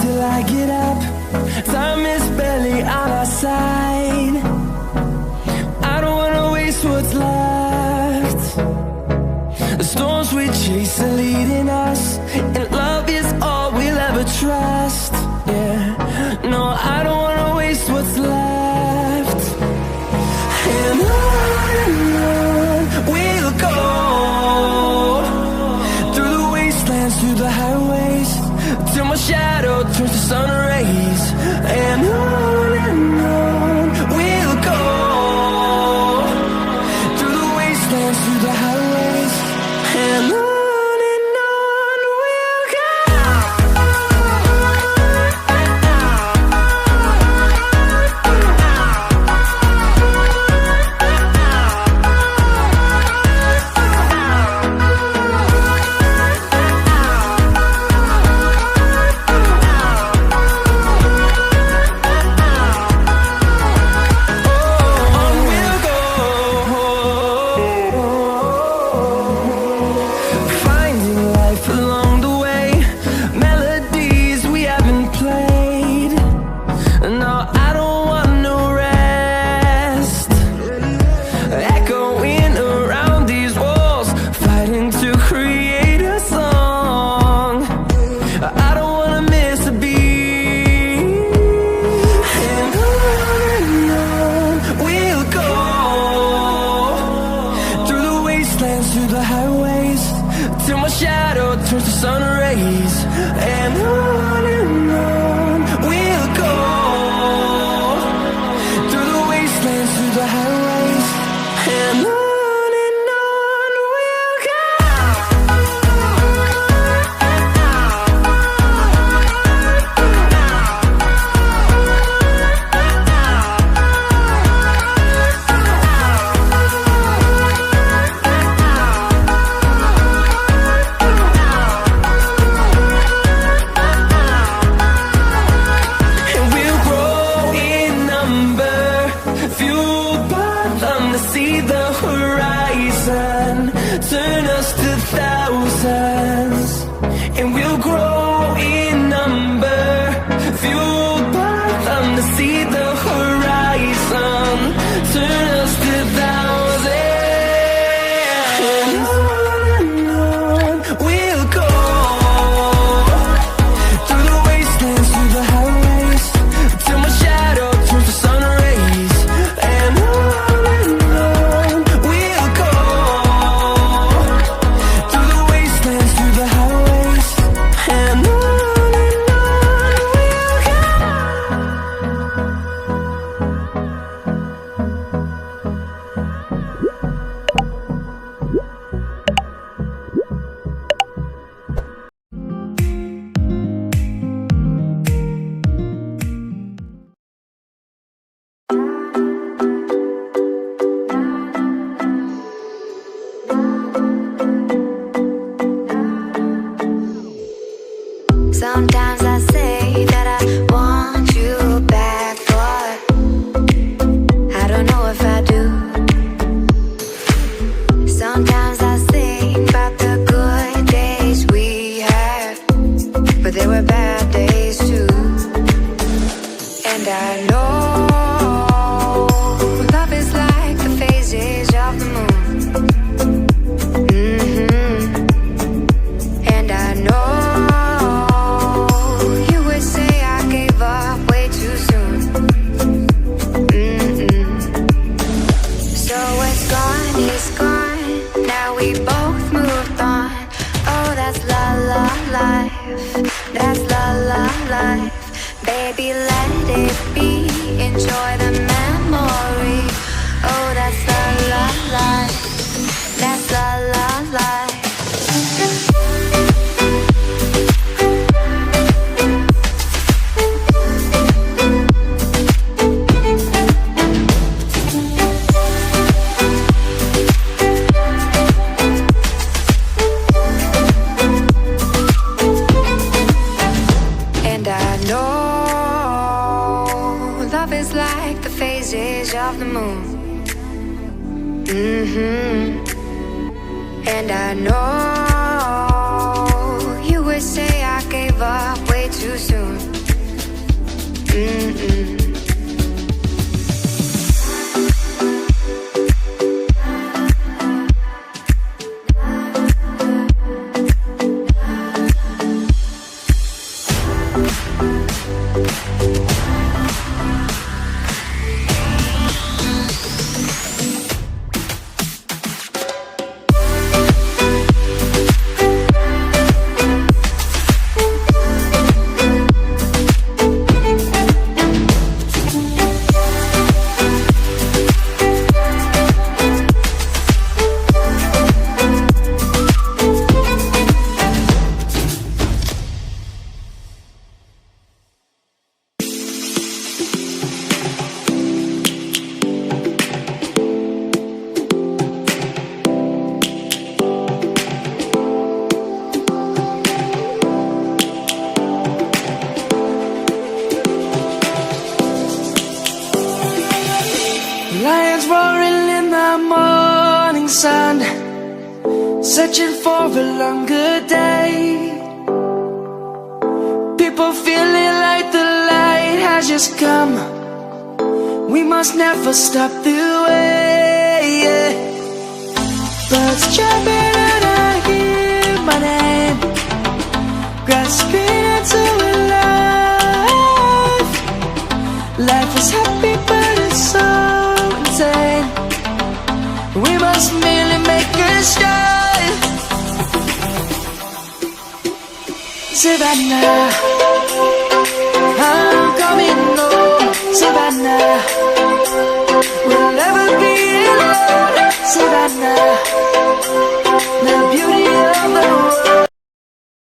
Till I get up, time is barely on our side. I don't wanna waste what's left. The storms we chase are leading us, and love is all we'll ever trust. Yeah, no, I don't wanna waste what's left. And on we'll go, through the wastelands, through the highways, till my shadow turns to sun rays. And on we'll go, through the wastelands, through the highways, and on we'll go. Through the highways, till my shadow turns to sun rays. And on we'll go, through the wastelands, through the highways, and on we'll go. Turn us to thousands, and we'll grow in number, fueled by them to see the horizon. Turn us to thousands, and on we'll go, through the wastelands, through the highways, till my shadow turns to sun rays. And on we'll go, through the wastelands, through the highways, and on Sometimes I say that I want you back, but I don't know if I do. Sometimes I think about the good days we had, but there were bad days too. And I know love is like the phases of the moon. And I know that's la la life. Baby, let it be. Enjoy the memory. Oh, that's la la life. That's la la life. of the moon. And I know you would say I gave up way too soon. Lions roaring in the morning sun, searching for a longer day. People feeling like the light has just come. We must never stop the way. Birds chirping and I hear my name, grasping into life. Life is happy but it's so insane. We must merely make a start. Savannah,